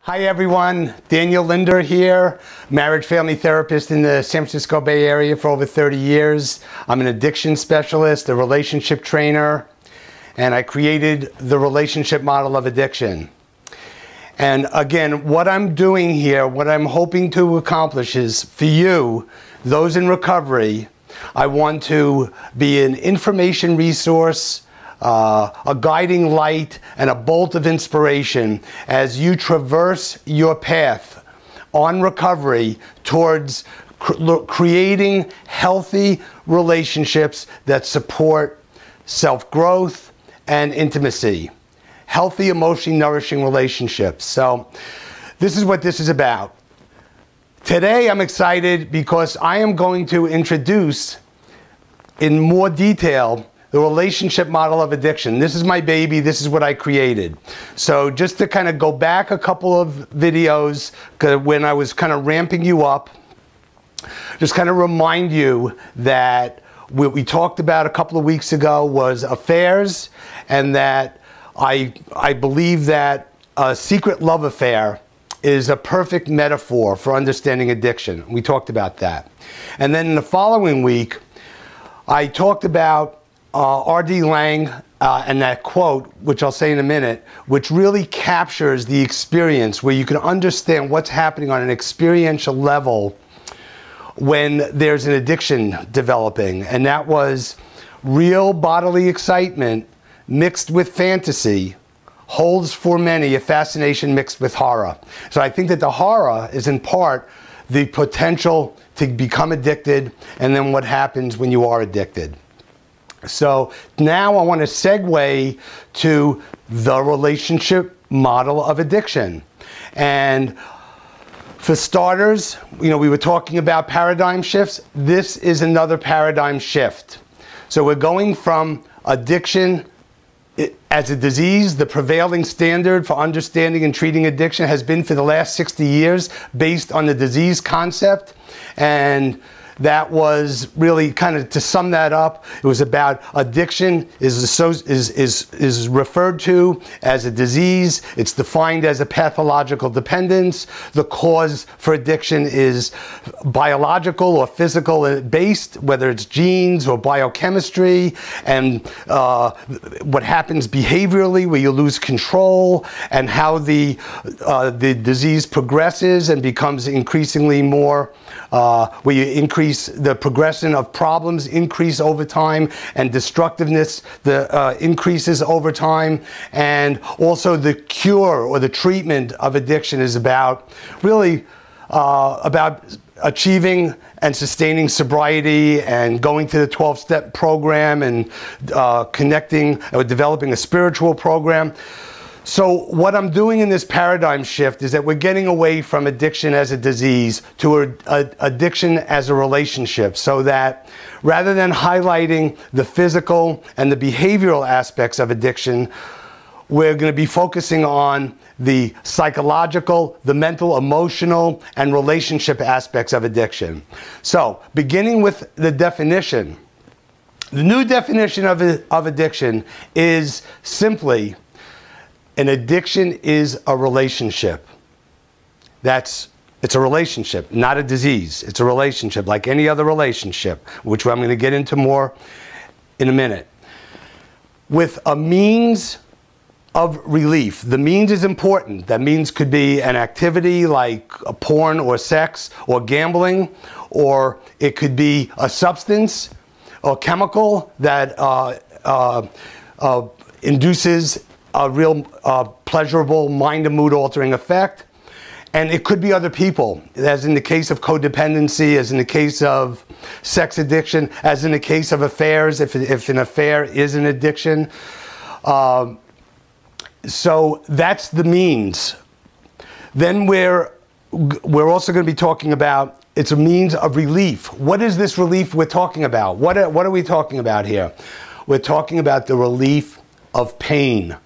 Hi everyone, Daniel Linder here, marriage family therapist in the San Francisco Bay Area for over 30 years. I'm an addiction specialist, a relationship trainer, and I created the relationship model of addiction. And again, what I'm doing here, what I'm hoping to accomplish is for you, those in recovery, I want to be an information resource, a guiding light, and a bolt of inspiration as you traverse your path on recovery towards creating healthy relationships that support self-growth and intimacy. Healthy, emotionally nourishing relationships. So this is what this is about. Today I'm excited because I am going to introduce in more detail the relationship model of addiction. This is my baby, this is what I created. So just to kind of go back a couple of videos when I was kind of ramping you up, just kind of remind you that what we talked about a couple of weeks ago was affairs, and that I believe that a secret love affair is a perfect metaphor for understanding addiction. We talked about that. And then in the following week, I talked about R.D. Laing and that quote, which I'll say in a minute, which really captures the experience where you can understand what's happening on an experiential level when there's an addiction developing. And that was real bodily excitement mixed with fantasy holds for many a fascination mixed with horror. So I think that the horror is in part the potential to become addicted, and then what happens when you are addicted. So now I want to segue to the relationship model of addiction. And for starters, we were talking about paradigm shifts. This is another paradigm shift. So we're going from addiction as a disease. The prevailing standard for understanding and treating addiction has been for the last 60 years based on the disease concept. And that was really kind of, to sum that up, it was about addiction is referred to as a disease. It's defined as a pathological dependence. The cause for addiction is biological or physical based, whether it's genes or biochemistry, and what happens behaviorally where you lose control, and how the disease progresses and becomes increasingly more where you increase the progression of problems increase over time, and destructiveness increases over time. And also the cure or the treatment of addiction is about really about achieving and sustaining sobriety and going to the 12-step program and connecting or developing a spiritual program. So what I'm doing in this paradigm shift is that we're getting away from addiction as a disease to addiction as a relationship, so that rather than highlighting the physical and the behavioral aspects of addiction, we're going to be focusing on the psychological, the mental, emotional, and relationship aspects of addiction. So beginning with the definition, the new definition of addiction is simply: an addiction is a relationship. It's a relationship, not a disease. It's a relationship like any other relationship, which I'm going to get into more in a minute, with a means of relief. The means is important. That means could be an activity like a porn or sex or gambling, or it could be a substance or chemical that induces a real pleasurable mind and mood altering effect. And it could be other people, as in the case of codependency, as in the case of sex addiction, as in the case of affairs, if an affair is an addiction. So that's the means. Then we're also going to be talking about, it's a means of relief. What is this relief we're talking about? What are we talking about here? We're talking about the relief of pain.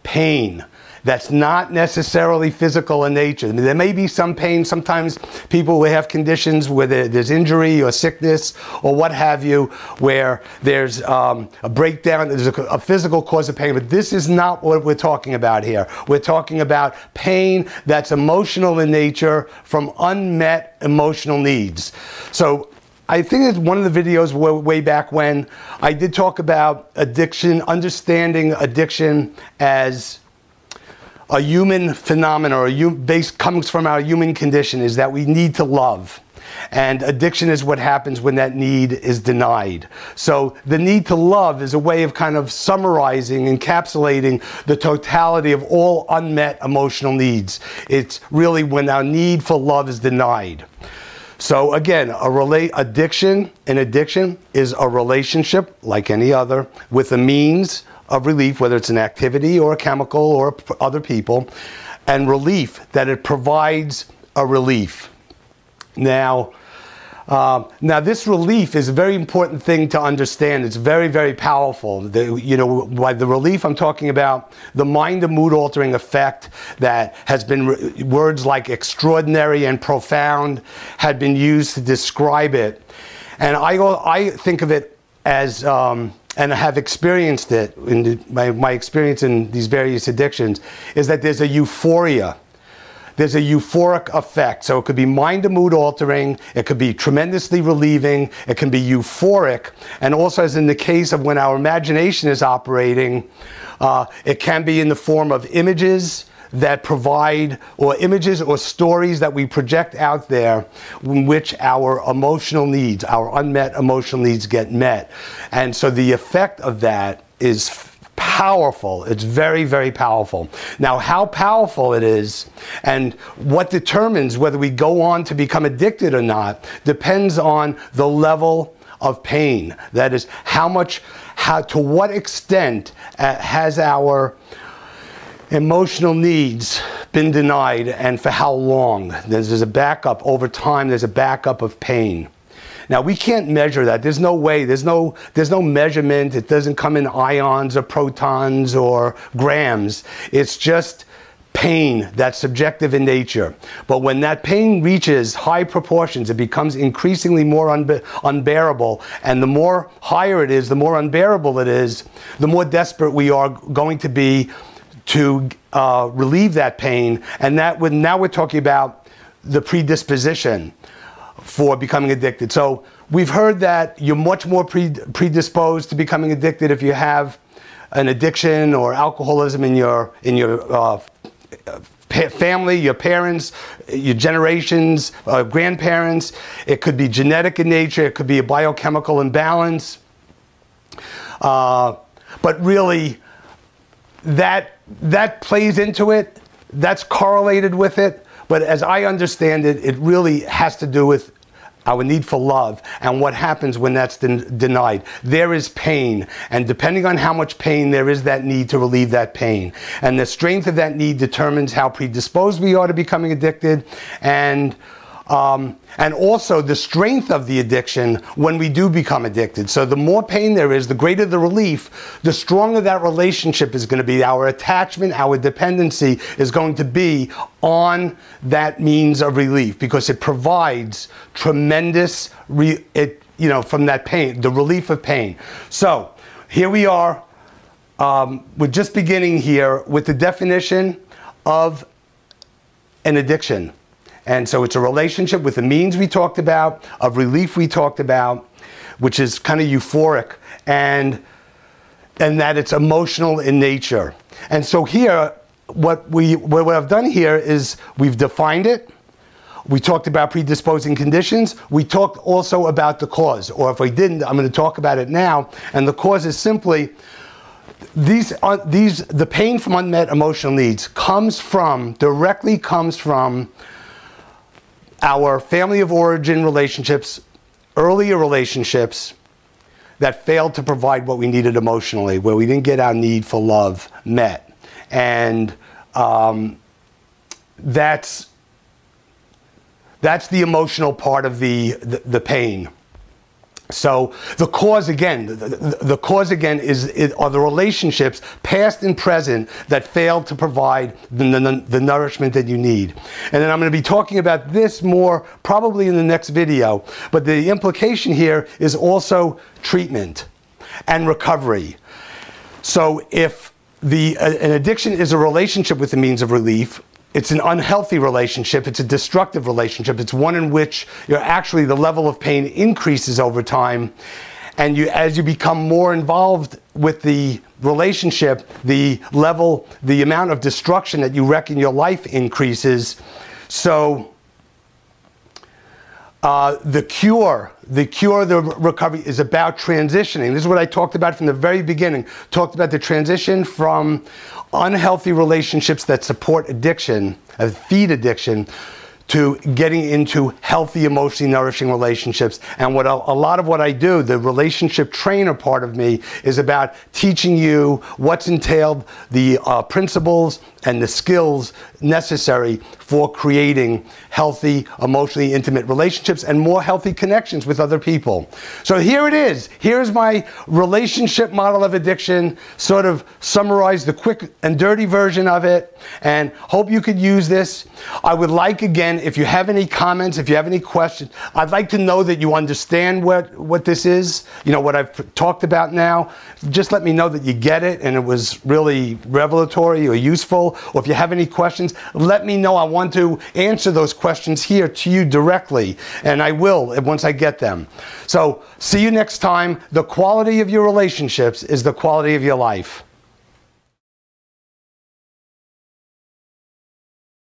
pain that's not necessarily physical in nature. I mean, there may be some pain. Sometimes people will have conditions where there's injury or sickness or what have you, where there's a breakdown, there's a physical cause of pain. But this is not what we're talking about here. We're talking about pain that's emotional in nature from unmet emotional needs. So I think it's one of the videos way back when I did talk about addiction, understanding addiction as a human phenomenon, or comes from our human condition, is that we need to love. And addiction is what happens when that need is denied. So the need to love is a way of kind of summarizing, encapsulating the totality of all unmet emotional needs. It's really when our need for love is denied. So again, addiction is a relationship, like any other, with a means of relief, whether it's an activity or a chemical or other people, and relief, that it provides a relief. Now this relief is a very important thing to understand. It's very, very powerful. By the relief, I'm talking about the mind and mood altering effect that has been, words like extraordinary and profound had been used to describe it. And I think of it as, and I have experienced it in my experience in these various addictions, is that there's a euphoria. There's a euphoric effect. So it could be mind and mood altering, it could be tremendously relieving, it can be euphoric, and also, as in the case of when our imagination is operating, it can be in the form of images that provide, or images or stories that we project out there in which our emotional needs, our unmet emotional needs get met. And so the effect of that is powerful. It's very, very powerful. Now, how powerful it is and what determines whether we go on to become addicted or not depends on the level of pain. That is, to what extent has our emotional needs been denied, and for how long. There's a backup over time. There's a backup of pain. Now, we can't measure that. There's no way. There's no measurement. It doesn't come in ions or protons or grams. It's just pain that's subjective in nature. But when that pain reaches high proportions, it becomes increasingly more unbearable. And the more higher it is, the more unbearable it is, the more desperate we are going to be to relieve that pain. And now we're talking about the predisposition for becoming addicted. So we've heard that you're much more predisposed to becoming addicted if you have an addiction or alcoholism in your family, your parents, your generations, grandparents. It could be genetic in nature. It could be a biochemical imbalance. But really, that plays into it. That's correlated with it. But as I understand it, it really has to do with our need for love and what happens when that's denied. There is pain, and depending on how much pain, there is that need to relieve that pain. And the strength of that need determines how predisposed we are to becoming addicted, and also the strength of the addiction when we do become addicted. So the more pain there is, the greater the relief, the stronger that relationship is going to be. Our attachment, our dependency is going to be on that means of relief, because it provides tremendous, from that pain, the relief of pain. So here we are. We're just beginning here with the definition of an addiction. And so it's a relationship with the means we talked about, of relief we talked about, which is kind of euphoric, and that it's emotional in nature. And so here, what I've done here is we've defined it. We talked about predisposing conditions. We talked also about the cause, or if we didn't, I'm going to talk about it now. And the cause is simply the pain from unmet emotional needs directly comes from our family of origin relationships, earlier relationships that failed to provide what we needed emotionally, where we didn't get our need for love met. And that's the emotional part of the pain. So the cause again, the cause again are the relationships, past and present, that fail to provide the nourishment that you need. And then I'm going to be talking about this more probably in the next video. But the implication here is also treatment and recovery. So if an addiction is a relationship with the means of relief, it's an unhealthy relationship, it's a destructive relationship, it's one in which actually the level of pain increases over time, and as you become more involved with the relationship, the amount of destruction that you wreak in your life increases. So the cure, the recovery is about transitioning. This is what I talked about from the very beginning. Talked about the transition from unhealthy relationships that support addiction, feed addiction, to getting into healthy, emotionally nourishing relationships. And what a lot of what I do, the relationship trainer part of me, is about teaching you what's entailed, the principles and the skills necessary for creating healthy, emotionally intimate relationships and more healthy connections with other people. So here it is. Here's my relationship model of addiction, sort of summarize the quick and dirty version of it, and hope you could use this. I would like, again, if you have any comments, if you have any questions, I'd like to know that you understand what this is, what I've talked about now. Just let me know that you get it and it was really revelatory or useful. Or if you have any questions, let me know. I want to answer those questions here to you directly, and I will once I get them. So see you next time. The quality of your relationships is the quality of your life.